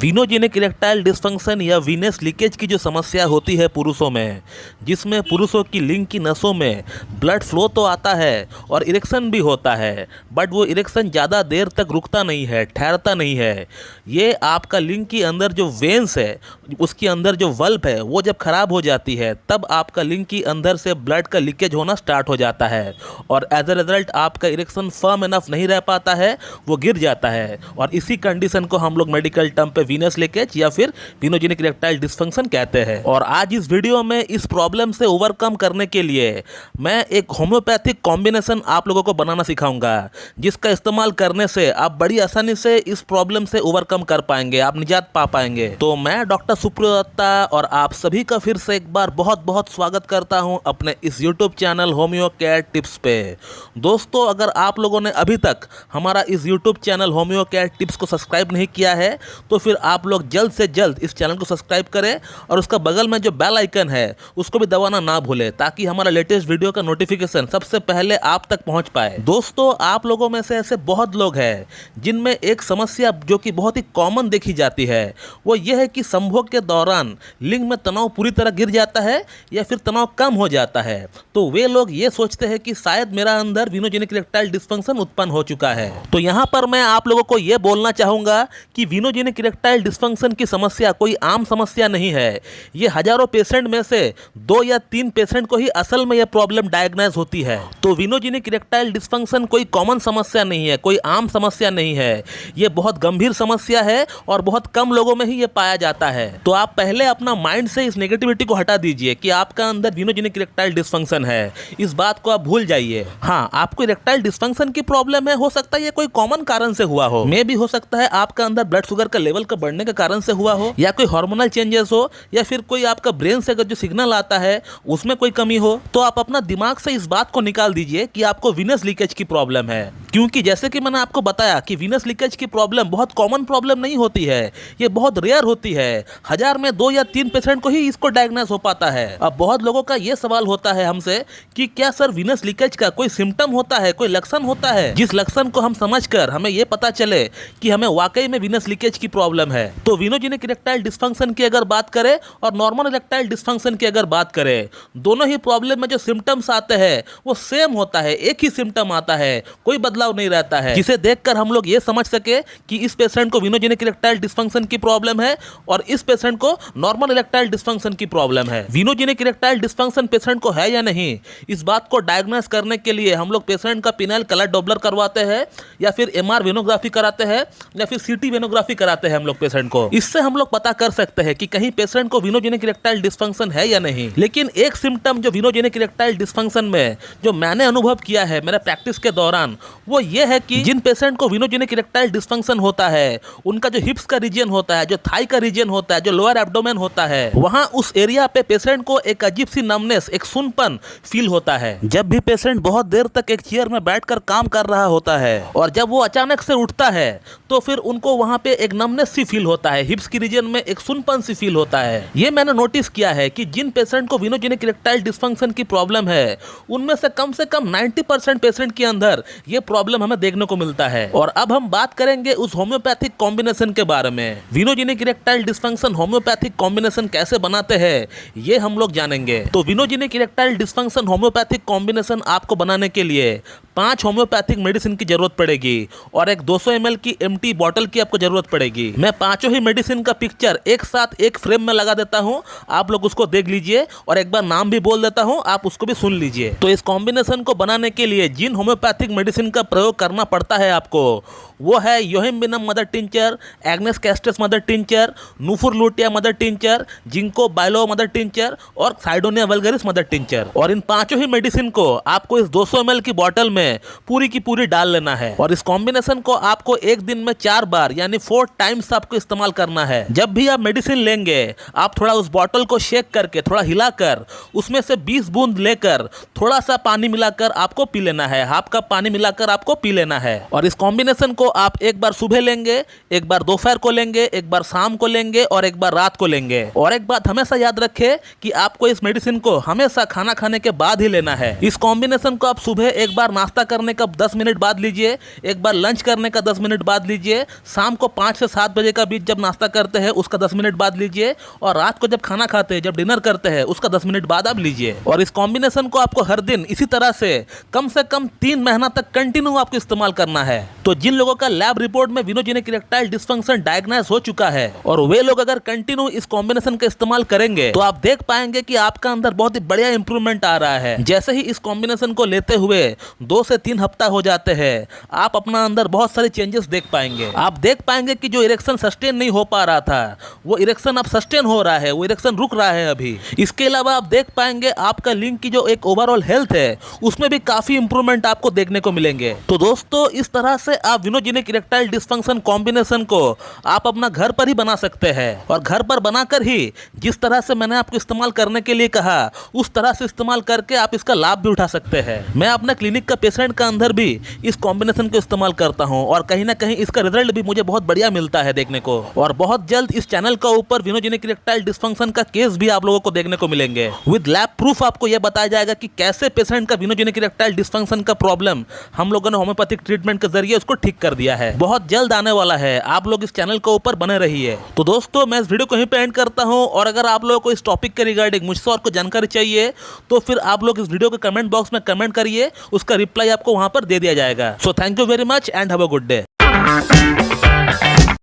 Venogenic erectile dysfunction या Venus leakage की जो समस्या होती है पुरुषों में, जिसमें पुरुषों की लिंग की नसों में ब्लड फ्लो तो आता है और इरेक्शन भी होता है, बट वो इरेक्शन ज़्यादा देर तक रुकता नहीं है, ठहरता नहीं है। ये आपका लिंग के अंदर जो वेन्स है, उसके अंदर जो वल्व है, वो जब ख़राब हो जाती है तब आपका लिंग के अंदर से ब्लड का लीकेज होना स्टार्ट हो जाता है और एज अ रिजल्ट आपका इरेक्शन फर्म इनफ नहीं रह पाता है, वो गिर जाता है। और इसी कंडीशन को हम लोग मेडिकल टर्म पे वीनस लीकेज या फिर वीनोजेनिक इरेक्टाइल डिस्फंक्शन कहते हैं। और आज इस वीडियो में इस प्रॉब्लम से ओवरकम करने के लिए मैं एक होम्योपैथिक कॉम्बिनेशन आप लोगों को बनाना सिखाऊंगा, जिसका इस्तेमाल करने से आप बड़ी आसानी से इस प्रॉब्लम से ओवरकम कर पाएंगे, आप निजात पा पाएंगे। तो मैं डॉक्टर सुप्रियो दत्ता और आप सभी का फिर से एक बार बहुत बहुत स्वागत करता हूं अपने इस YouTube channel homeo care tips पे। दोस्तों, अगर आप लोगों ने अभी तक हमारा इस YouTube channel homeo care tips को सब्सक्राइब नहीं किया है तो फिर आप लोग जल्द से जल्द इस चैनल को सब्सक्राइब करें और उसका बगल में जो बेल आइकन है उसको भी दबाना ना भूलें, ताकि हमारा लेटेस्ट वीडियो का नोटिफिकेशन सबसे पहले आप तक पहुंच पाए। दोस्तों, आप लोगों में से ऐसे बहुत लोग हैं जिनमें एक समस्या जो कि बहुत ही कॉमन देखी जाती है, वो ये है कि संभोग के दौरान लिंग में तनाव पूरी तरह गिर जाता है या फिर तनाव कम हो जाता है। तो वे लोग ये सोचते हैं कि शायद मेरा अंदर वीनोजेनिक इरेक्टाइल डिस्फंक्शन उत्पन्न हो चुका है। तो यहाँ पर मैं आप लोगों को ये बोलना चाहूँगा कि वीनोजेनिक इरेक्टाइल डिस्फंक्शन की समस्या कोई आम समस्या नहीं है। ये हजारों पेशेंट में से 2 या 3 पेशेंट को ही असल में यह प्रॉब्लम डायग्नोज होती है। तो वीनोजेनिक इरेक्टाइल डिस्फंक्शन कोई कॉमन समस्या नहीं है, कोई आम समस्या नहीं है। ये बहुत गंभीर समस्या है और बहुत कम लोगों में ही ये पाया जाता है। तो आप पहले अपना माइंड से इस नेगेटिविटी को हटा दीजिए कि आपका अंदर वीनोजेनिक इरेक्टाइल डिस्फंक्शन है। इस बात को आप भूल जाइए। हाँ, आपको इरेक्टाइल डिस्फंक्शन की प्रॉब्लम है, हो सकता है ये कोई कॉमन कारण से हुआ हो, मे भी हो सकता है आपका अंदर ब्लड शुगर का लेवल का बढ़ने के कारण से हुआ हो, या कोई हार्मोनल चेंजेस हो, या फिर कोई आपका ब्रेन से अगर जो सिग्नल आता है उसमें कोई कमी हो। तो आप अपना दिमाग से इस बात को निकाल दीजिए कि आपको वीनस लीकेज की प्रॉब्लम है, क्योंकि जैसे कि मैंने आपको बताया कि वीनस लीकेज की प्रॉब्लम बहुत कॉमन प्रॉब्लम नहीं होती है, ये बहुत रेयर होती है। 1000 में 2 या 3 पेशेंट को ही इसको डायग्नोज हो पाता है। अब बहुत लोगों का ये सवाल होता है हमसे कि क्या सर वीनस लीकेज का कोई सिम्टम होता है, कोई लक्षण होता है, जिस लक्षण को हम समझकर हमें ये पता चले कि हमें वाकई में वीनस लीकेज की प्रॉब्लम है। तो वीनोजेनिक इरेक्टाइल डिस्फंक्शन की अगर बात करें और नॉर्मल इरेक्टाइल डिस्फंक्शन की अगर बात करें, दोनों ही प्रॉब्लम में जो सिम्टम्स आते हैं वो सेम होता है, एक ही सिम्टम आता है, कोई बदलाव नहीं रहता है, जिसे देखकर हम लोग ये समझ सके कि इस पेशेंट को वीनोजेनिक इरेक्टाइल डिस्फंक्शन की प्रॉब्लम है और इस पेशेंट को नॉर्मल इरेक्टाइल डिस्फंक्शन की प्रॉब्लम है। वीनोजेनिक इरेक्टाइल डिस्फंक्शन पेशेंट को है या नहीं, इस बात को डायग्नोज करने के लिए हम लोग पेशेंट का पिनाइल कलर डॉपलर करवाते हैं या फिर एमआर वेनोग्राफी कराते हैं या फिर सीटी वेनोग्राफी कराते हैं हम लोग पेशेंट को। इससे हम लोग पता कर सकते हैं कि कहीं पेशेंट को वीनोजेनिक इरेक्टाइल डिस्फंक्शन है या नहीं। लेकिन एक सिम्टम जो वीनोजेनिक इरेक्टाइल डिस्फंक्शन में जो मैंने अनुभव किया है मेरे प्रैक्टिस के दौरान, वो ये है कि जिन पेशेंट को वीनोजेनिक इरेक्टाइल डिस्फंक्शन होता है, उनका जो हिप्स का रीजन होता है, जो थाई का रीजन होता है, जो लोअर एब्डोमेन होता है, वहां उस एरिया पे पेशेंट को एक अजीब सी नमनेस, एक सुनपन फील होता है। जब भी पेशेंट बहुत देर तक एक चेयर में बैठकर काम कर रहा होता है और जब वो अचानक से उठता है तो फिर उनको वहां पे एक नमनेस सी फील होता है, हिप्स की रीजन में एक सुनपन सी फील होता है। ये मैंने नोटिस किया है कि जिन पेशेंट को वीनोजेनिक इरेक्टाइल डिस्फंक्शन की प्रॉब्लम है, उनमें से कम 90% पेशेंट के अंदर ये प्रॉब्लम हमें देखने को मिलता है। और अब हम बात करेंगे उस होम्योपैथिक कॉम्बिनेशन के बारे में। Venogenic erectile dysfunction homeopathic combination कैसे बनाते हैं ये हम लोग जानेंगे। तो venogenic erectile dysfunction homeopathic combination आपको बनाने के लिए 5 होम्योपैथिक मेडिसिन की जरूरत पड़ेगी और एक 200 ml की एम्प्टी बॉटल की आपको जरूरत पड़ेगी। मैं 5 ही मेडिसिन का पिक्चर एक साथ एक फ्रेम में लगा देता हूं, आप लोग उसको देख लीजिए और एक बार नाम भी बोल देता हूं, आप उसको भी सुन लीजिए। तो इस कॉम्बिनेशन को बनाने के लिए जिन होम्योपैथिक मेडिसिन का प्रयोग करना पड़ता है आपको, वो है yohimbinum mother tincture, Agnus castus mother tincture, Nuphar lutea mother tincture, Ginkgo biloba mother tincture और साइडोनिया वल्गरिस मदर टिंचर। और इन 5 ही मेडिसिन को आपको इस 200 ml की बॉटल में पूरी की पूरी डाल लेना है और इस कॉम्बिनेशन को आपको एक दिन में 4 बार यानी 4 टाइम्स आपको इस्तेमाल करना है। जब भी आप मेडिसिन लेंगे, आप थोड़ा उस बॉटल को शेक करके, थोड़ा हिलाकर, उसमें से 20 बूंद लेकर थोड़ा सा पानी मिलाकर आपको पी लेना है, हाफ कप पानी मिलाकर आपको पी लेना है। और इस कॉम्बिनेशन को आप एक बार सुबह लेंगे, एक बार दोपहर को लेंगे, एक बार शाम को लेंगे और एक बार रात को लेंगे। और एक बात हमेशा याद रखें कि आपको इस मेडिसिन को हमेशा खाना खाने के बाद ही लेना है। इस कॉम्बिनेशन को आप सुबह एक बार नाश्ता करने का 10 मिनट बाद लीजिए, एक बार लंच करने का 10 मिनट बाद लीजिए, शाम को 5 से 7 बजे का बीच जब नाश्ता करते हैं उसका 10 मिनट बाद लीजिए, और रात को जब खाना खाते हैं, जब डिनर करते हैं, उसका 10 मिनट बाद आप लीजिए। और इस कॉम्बिनेशन को आपको हर दिन इसी तरह से कम 3 महीना तक कंटिन्यू आपको इस्तेमाल करना है। तो जिन लोगों का लैब रिपोर्ट में विनोजेनिक इरेक्टाइल डिस्फंक्शन डायग्नोस हो चुका है और वे लोग अगर कंटिन्यू इस कॉम्बिनेशन का इस्तेमाल करेंगे तो आप देख पाएंगे कि आपका अंदर बहुत ही बढ़िया इंप्रूवमेंट आ रहा है। जैसे ही इस कॉम्बिनेशन को लेते हुए 2 से 3 हफ्ता हो जाते हैं, आप अपना अंदर बहुत सारे चेंजेस देख पाएंगे। आप देख पाएंगे कि जो इरेक्शन सस्टेन नहीं हो पा रहा था वो इरेक्शन अब सस्टेन हो रहा है, वो इरेक्शन रुक रहा है अभी। इसके अलावा आप देख पाएंगे आपका लिंग की जो एक ओवरऑल हेल्थ है उसमें भी काफी इंप्रूवमेंट आपको देखने को मिलेंगे। तो दोस्तों, इस तरह से आप विनोजेनिक इरेक्टाइल डिस्फंक्शन कॉम्बिनेशन को आप अपना घर पर ही बना सकते हैं, और घर पर बनाकर ही जिस तरह से मैंने आपको इस्तेमाल करने के लिए कहा उस तरह से इस्तेमाल करके आप इसका लाभ भी उठा सकते हैं। मैं अपने क्लिनिक का पेशेंट का अंदर भी इस कॉम्बिनेशन को इस्तेमाल करता हूं और कहीं ना कहीं इसका रिजल्ट भी मुझे बहुत बढ़िया मिलता है देखने को। और बहुत जल्द इस चैनल का ऊपर विनोजेनिक इरेक्टाइल डिस्फंक्शन का केस भी आप लोगों को देखने को मिलेंगे। विद लैब प्रूफ आपको यह बताया जाएगा कि कैसे पेशेंट का विनोजेनिक इरेक्टाइल डिस्फंक्शन का प्रॉब्लम हम लोगों ने होम्योपैथिक ट्रीटमेंट के जरिए उसको ठीक कर दिया है। बहुत जल्द आने वाला है, आप लोग इस चैनल के ऊपर बने रहिए। तो दोस्तों, मैं इस वीडियो को यहीं पे एंड करता हूं, और अगर आप लोगों को इस टॉपिक के रिगार्डिंग मुझसे और कुछ जानकारी चाहिए तो फिर आप लोग इस वीडियो के कमेंट बॉक्स में कमेंट करिए, उसका रिप्लाई आपको वहां पर दे दिया जाएगा। So thank you very much and have a good day.